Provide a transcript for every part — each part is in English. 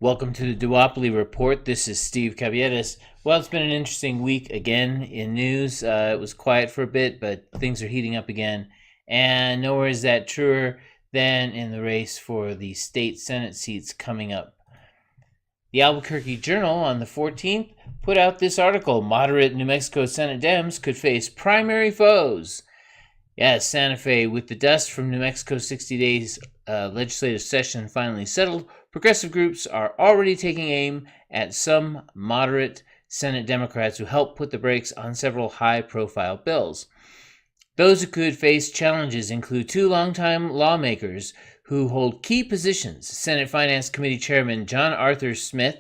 Welcome to the Duopoly Report. This is Steve Caviedes. Well, it's been an interesting week again in news. It was quiet for a bit, but things are heating up again. And nowhere is that truer than in the race for the state Senate seats coming up. The Albuquerque Journal on the 14th put out this article: Moderate New Mexico Senate Dems could face primary foes. Yes, Santa Fe, with the dust from New Mexico's 60 days legislative session finally settled, progressive groups are already taking aim at some moderate Senate Democrats who helped put the brakes on several high-profile bills. Those who could face challenges include two longtime lawmakers who hold key positions: Senate Finance Committee Chairman John Arthur Smith,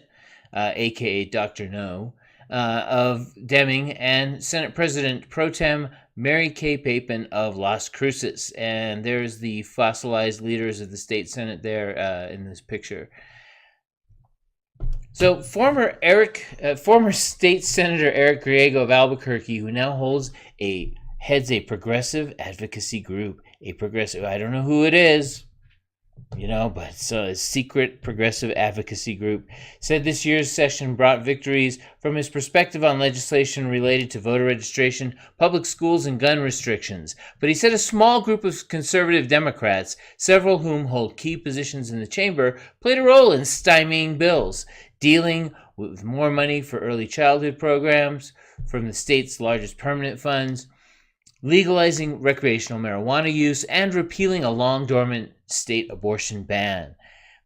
a.k.a. Dr. No, of Deming, and Senate President Pro Tem Mary Kay Papin of Las Cruces. And there's the fossilized leaders of the state Senate there in this picture. So former State Senator Eric Griego of Albuquerque, who now heads a progressive advocacy group. I don't know who it is, but it's a secret progressive advocacy group, said this year's session brought victories from his perspective on legislation related to voter registration, public schools, and gun restrictions. But he said a small group of conservative Democrats, several whom hold key positions in the chamber, played a role in stymieing bills, dealing with more money for early childhood programs from the state's largest permanent funds, legalizing recreational marijuana use, and repealing a long-dormant state abortion ban.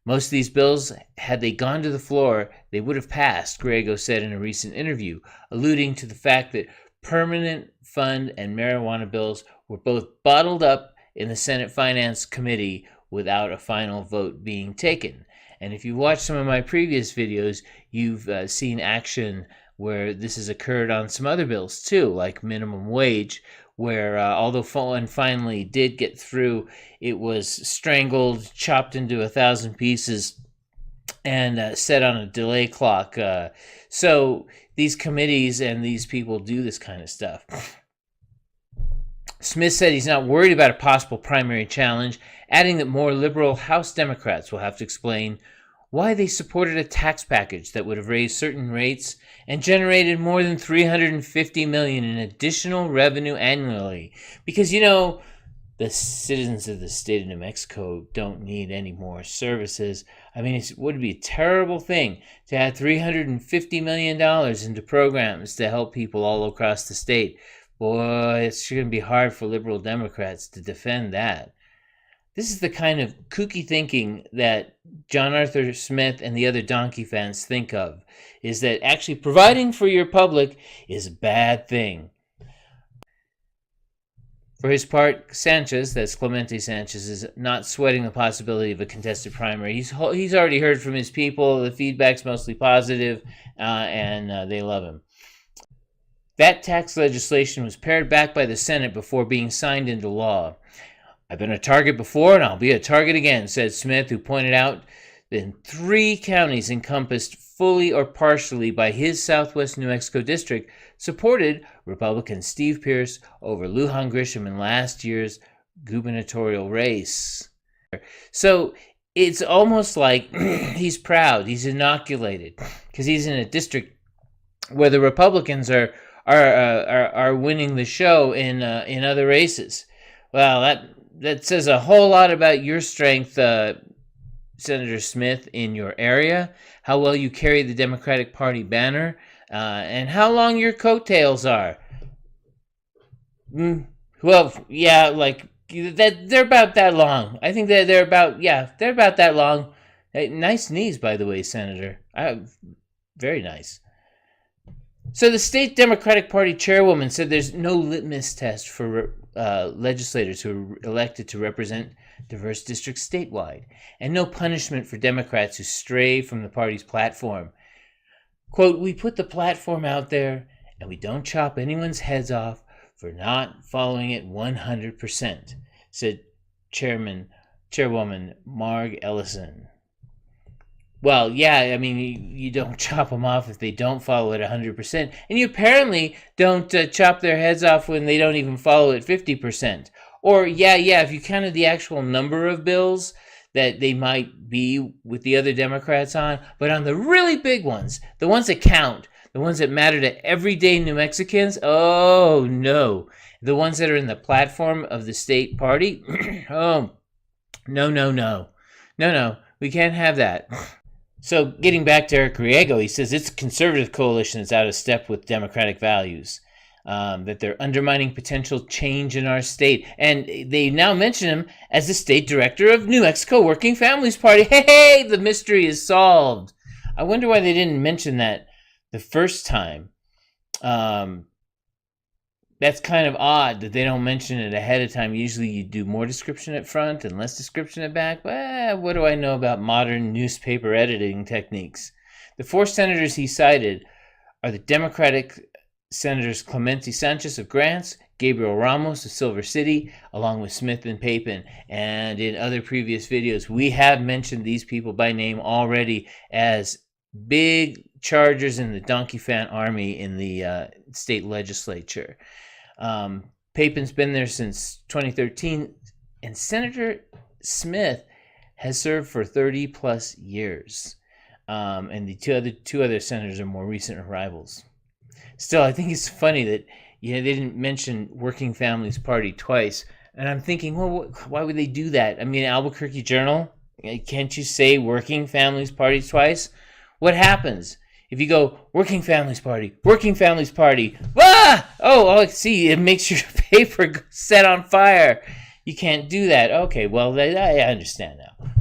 Most of these bills, had they gone to the floor, they would have passed, Griego said in a recent interview, alluding to the fact that permanent fund and marijuana bills were both bottled up in the Senate Finance Committee without a final vote being taken. And if you watch some of my previous videos, you've seen action where this has occurred on some other bills too, like minimum wage, where although one finally did get through, it was strangled, chopped into 1,000 pieces, and set on a delay clock. So these committees and these people do this kind of stuff. Smith said he's not worried about a possible primary challenge, adding that more liberal House Democrats will have to explain why they supported a tax package that would have raised certain rates and generated more than $350 million in additional revenue annually. Because, the citizens of the state of New Mexico don't need any more services. I mean, it would be a terrible thing to add $350 million into programs to help people all across the state. Boy, it's going to be hard for liberal Democrats to defend that. This is the kind of kooky thinking that John Arthur Smith and the other Donkeyphants think of, is that actually providing for your public is a bad thing. For his part, Sanchez, that's Clemente Sanchez, is not sweating the possibility of a contested primary. He's already heard from his people. The feedback's mostly positive, and they love him. That tax legislation was pared back by the Senate before being signed into law. I've been a target before, and I'll be a target again, said Smith, who pointed out that 3 counties encompassed fully or partially by his southwest New Mexico district supported Republican Steve Pearce over Lujan Grisham in last year's gubernatorial race. So it's almost like he's proud, he's inoculated, because he's in a district where the Republicans are winning the show in other races. Well, that says a whole lot about your strength, Senator Smith, in your area, how well you carry the Democratic Party banner, and how long your coattails are. Well, yeah, like that. They're about that long. I think they're about that long. Hey, nice knees, by the way, Senator. Very nice. So the state Democratic Party chairwoman said there's no litmus test for legislators who are elected to represent diverse districts statewide, and no punishment for Democrats who stray from the party's platform. Quote, "We put the platform out there, and we don't chop anyone's heads off for not following it 100%, said Chairwoman Marg Ellison. Well, yeah, I mean, you don't chop them off if they don't follow it 100%. And you apparently don't chop their heads off when they don't even follow it 50%. Or, yeah, if you counted the actual number of bills that they might be with the other Democrats on, but on the really big ones, the ones that count, the ones that matter to everyday New Mexicans, oh no. The ones that are in the platform of the state party, oh, no, we can't have that. So getting back to Eric Griego, he says it's a conservative coalition that's out of step with democratic values. That they're undermining potential change in our state. And they now mention him as the state director of New Mexico Working Families Party. Hey, the mystery is solved. I wonder why they didn't mention that the first time. That's kind of odd that they don't mention it ahead of time. Usually you do more description at front and less description at back. Well, what do I know about modern newspaper editing techniques? The 4 senators he cited are the Democratic Senators Clemente Sanchez of Grants, Gabriel Ramos of Silver City, along with Smith and Papin. And in other previous videos, we have mentioned these people by name already as big chargers in the Donkeyphant army in the state legislature. Papin's been there since 2013, and Senator Smith has served for 30 plus years. And the two other senators are more recent arrivals. Still, I think it's funny that they didn't mention Working Families Party twice. And I'm thinking, well, why would they do that? I mean, Albuquerque Journal, can't you say Working Families Party twice? What happens if you go Working Families Party, ah! Oh, see, it makes your paper set on fire. You can't do that. Okay, well, I understand now.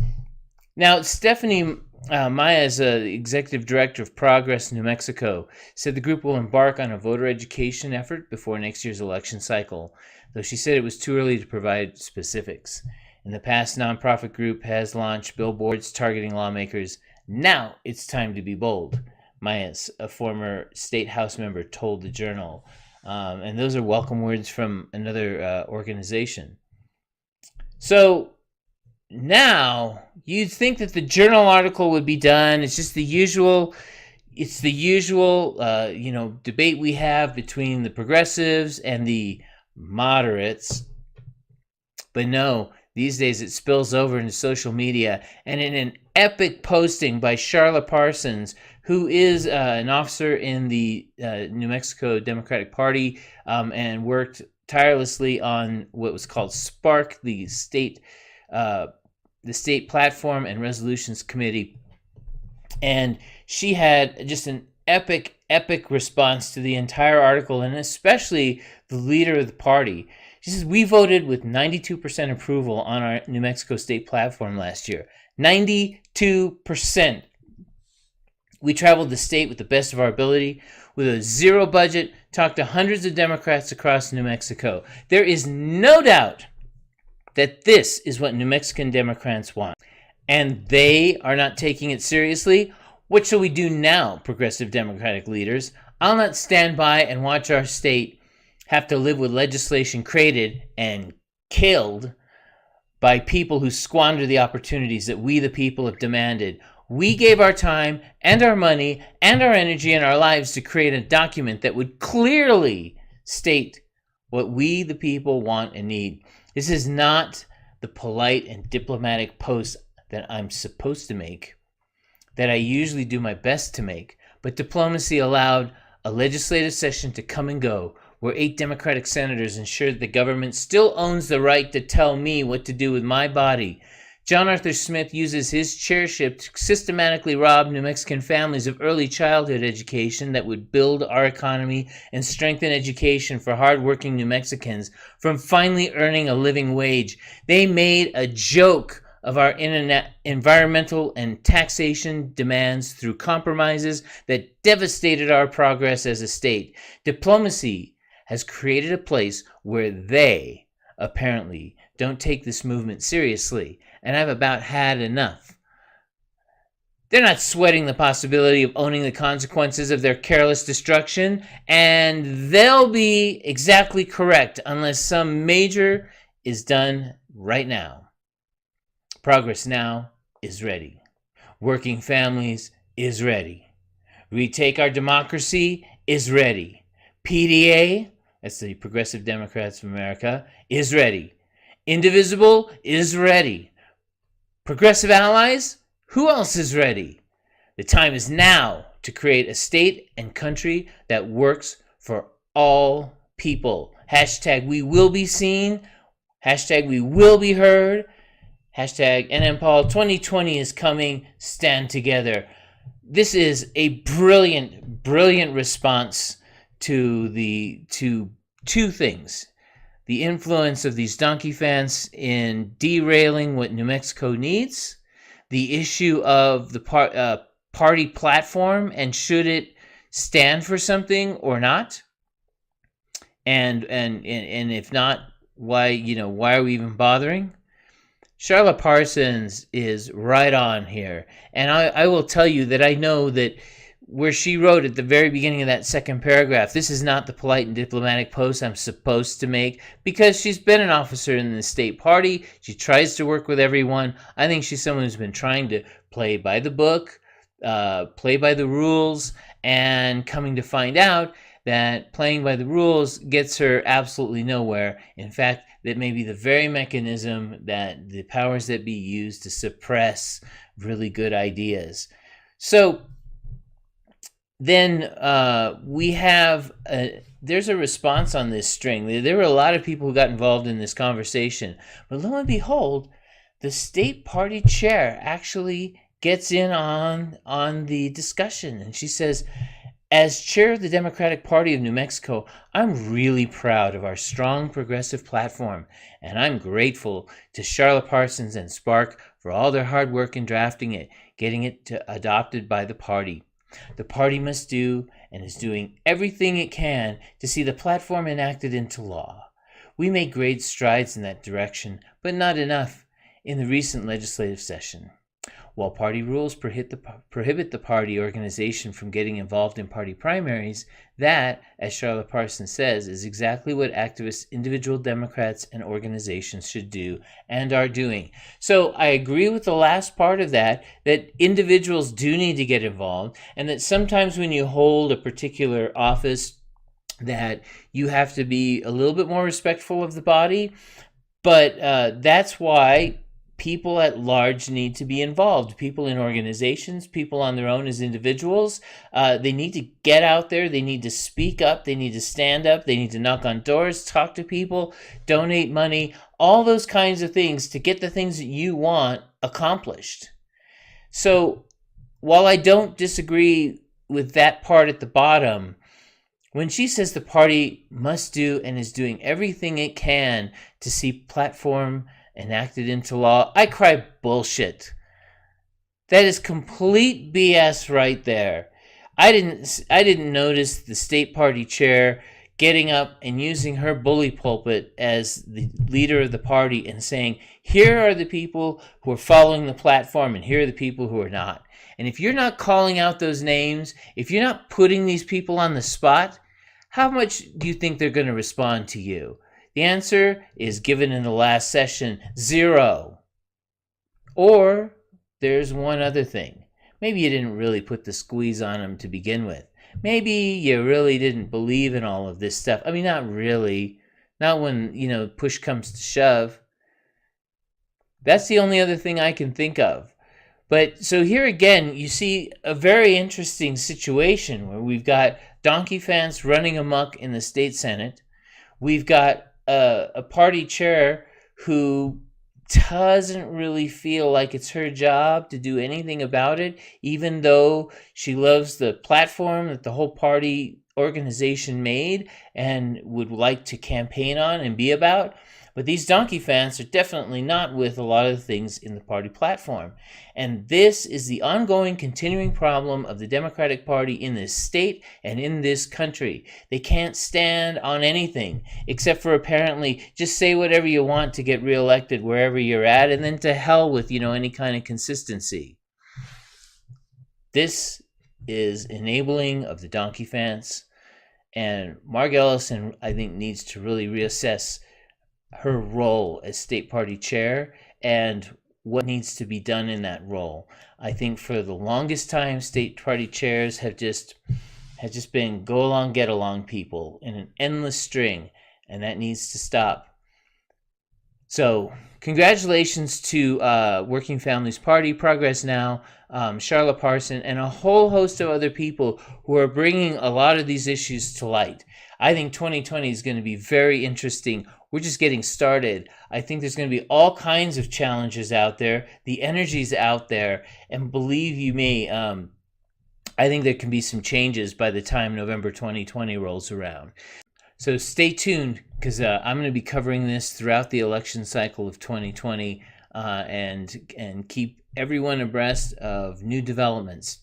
Now, Stephanie Maez, executive director of Progress New Mexico, said the group will embark on a voter education effort before next year's election cycle, though she said it was too early to provide specifics. In the past, nonprofit group has launched billboards targeting lawmakers. Now it's time to be bold, Maez, a former state house member, told the Journal. And those are welcome words from another organization. So now you'd think that the Journal article would be done. It's just the usual. It's the usual, debate we have between the progressives and the moderates. But no, these days it spills over into social media, and in an epic posting by Charlotte Parsons, who is an officer in the New Mexico Democratic Party, and worked tirelessly on what was called SPARK, the state platform and resolutions committee. And she had just an epic response to the entire article, and especially the leader of the party. She says, we voted with 92% approval on our New Mexico state platform last year. 92%. We traveled the state with the best of our ability, with a zero budget, talked to hundreds of Democrats across New Mexico. There is no doubt that this is what New Mexican Democrats want, and they are not taking it seriously. What shall we do now, progressive Democratic leaders? I'll not stand by and watch our state have to live with legislation created and killed by people who squander the opportunities that we, the people, have demanded. We gave our time and our money and our energy and our lives to create a document that would clearly state what we, the people, want and need. This is not the polite and diplomatic post that I'm supposed to make, that I usually do my best to make, but diplomacy allowed a legislative session to come and go, where 8 Democratic senators ensured the government still owns the right to tell me what to do with my body. John Arthur Smith uses his chairship to systematically rob New Mexican families of early childhood education that would build our economy and strengthen education for hardworking New Mexicans from finally earning a living wage. They made a joke of our environmental and taxation demands through compromises that devastated our progress as a state. Diplomacy has created a place where they apparently don't take this movement seriously, and I've about had enough. They're not sweating the possibility of owning the consequences of their careless destruction, and they'll be exactly correct unless some major is done right now. Progress Now is ready. Working Families is ready. Retake Our Democracy is ready. PDA, that's the Progressive Democrats of America, is ready. Indivisible is ready. Progressive allies, who else is ready? The time is now to create a state and country that works for all people. Hashtag we will be seen. Hashtag we will be heard. Hashtag NMPaul 2020 is coming. Stand together. This is a brilliant, brilliant response to two things. The influence of these Donkeyphants in derailing what New Mexico needs, the issue of the party platform and should it stand for something or not, and if not, why are we even bothering? Charlotte Parsons is right on here, and I will tell you that I know that where she wrote at the very beginning of that second paragraph, this is not the polite and diplomatic post I'm supposed to make, because she's been an officer in the state party. She tries to work with everyone. I think she's someone who's been trying to play by the book, play by the rules, and coming to find out that playing by the rules gets her absolutely nowhere. In fact, that may be the very mechanism that the powers that be use to suppress really good ideas. So then we have there's a response on this string. There were a lot of people who got involved in this conversation, but lo and behold, the state party chair actually gets in on the discussion, and she says, as chair of the Democratic Party of New Mexico, I'm really proud of our strong progressive platform, and I'm grateful to Charlotte Parsons and Spark for all their hard work in drafting it, getting it adopted by the party. The party must do and is doing everything it can to see the platform enacted into law. We made great strides in that direction, but not enough in the recent legislative session. While party rules prohibit the party organization from getting involved in party primaries, that, as Charlotte Parsons says, is exactly what activist individual Democrats and organizations should do and are doing. So I agree with the last part of that individuals do need to get involved, and that sometimes when you hold a particular office that you have to be a little bit more respectful of the body, but that's why people at large need to be involved. People in organizations, people on their own as individuals, they need to get out there, they need to speak up, they need to stand up, they need to knock on doors, talk to people, donate money, all those kinds of things to get the things that you want accomplished. So while I don't disagree with that part at the bottom, when she says the party must do and is doing everything it can to see platform enacted into law, I cry bullshit. That is complete BS right there. I didn't notice the state party chair getting up and using her bully pulpit as the leader of the party and saying, here are the people who are following the platform and here are the people who are not. And if you're not calling out those names, if you're not putting these people on the spot, how much do you think they're going to respond to you? The answer is given in the last session, 0. Or there's one other thing. Maybe you didn't really put the squeeze on them to begin with. Maybe you really didn't believe in all of this stuff. I mean, not really. Not when, push comes to shove. That's the only other thing I can think of. But so here again, you see a very interesting situation where we've got Donkeyphants running amok in the state Senate. We've got a party chair who doesn't really feel like it's her job to do anything about it, even though she loves the platform that the whole party organization made and would like to campaign on and be about. But these Donkeyphants are definitely not with a lot of the things in the party platform. And this is the ongoing, continuing problem of the Democratic Party in this state and in this country. They can't stand on anything except for apparently just say whatever you want to get reelected wherever you're at, and then to hell with, any kind of consistency. This is enabling of the Donkeyphants, and Marg Ellison, I think, needs to really reassess her role as state party chair and what needs to be done in that role. I think for the longest time, state party chairs have just been go along, get along people in an endless string, and that needs to stop. So congratulations to Working Families Party, Progress Now, Charlotte Parsons, and a whole host of other people who are bringing a lot of these issues to light. I think 2020 is going to be very interesting. We're just getting started. I think there's going to be all kinds of challenges out there. The energy's out there, and believe you me, I think there can be some changes by the time November 2020 rolls around. So stay tuned, because I'm going to be covering this throughout the election cycle of 2020 and keep everyone abreast of new developments.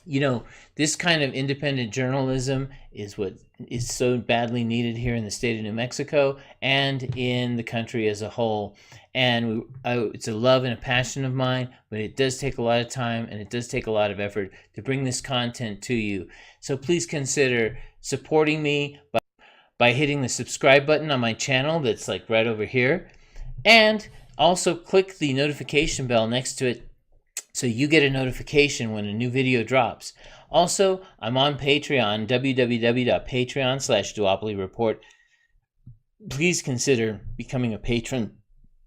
You know, this kind of independent journalism is what is so badly needed here in the state of New Mexico and in the country as a whole. And it's a love and a passion of mine, but it does take a lot of time and it does take a lot of effort to bring this content to you. So please consider supporting me by hitting the subscribe button on my channel that's like right over here. And also click the notification bell next to it so you get a notification when a new video drops. Also, I'm on Patreon, www.patreon.com/Duopoly Report. Please consider becoming a patron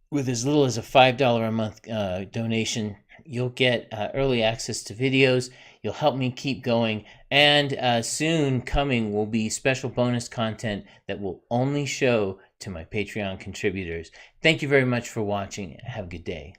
with as little as a $5 a month donation. You'll get early access to videos. You'll help me keep going. And soon coming will be special bonus content that will only show to my Patreon contributors. Thank you very much for watching. Have a good day.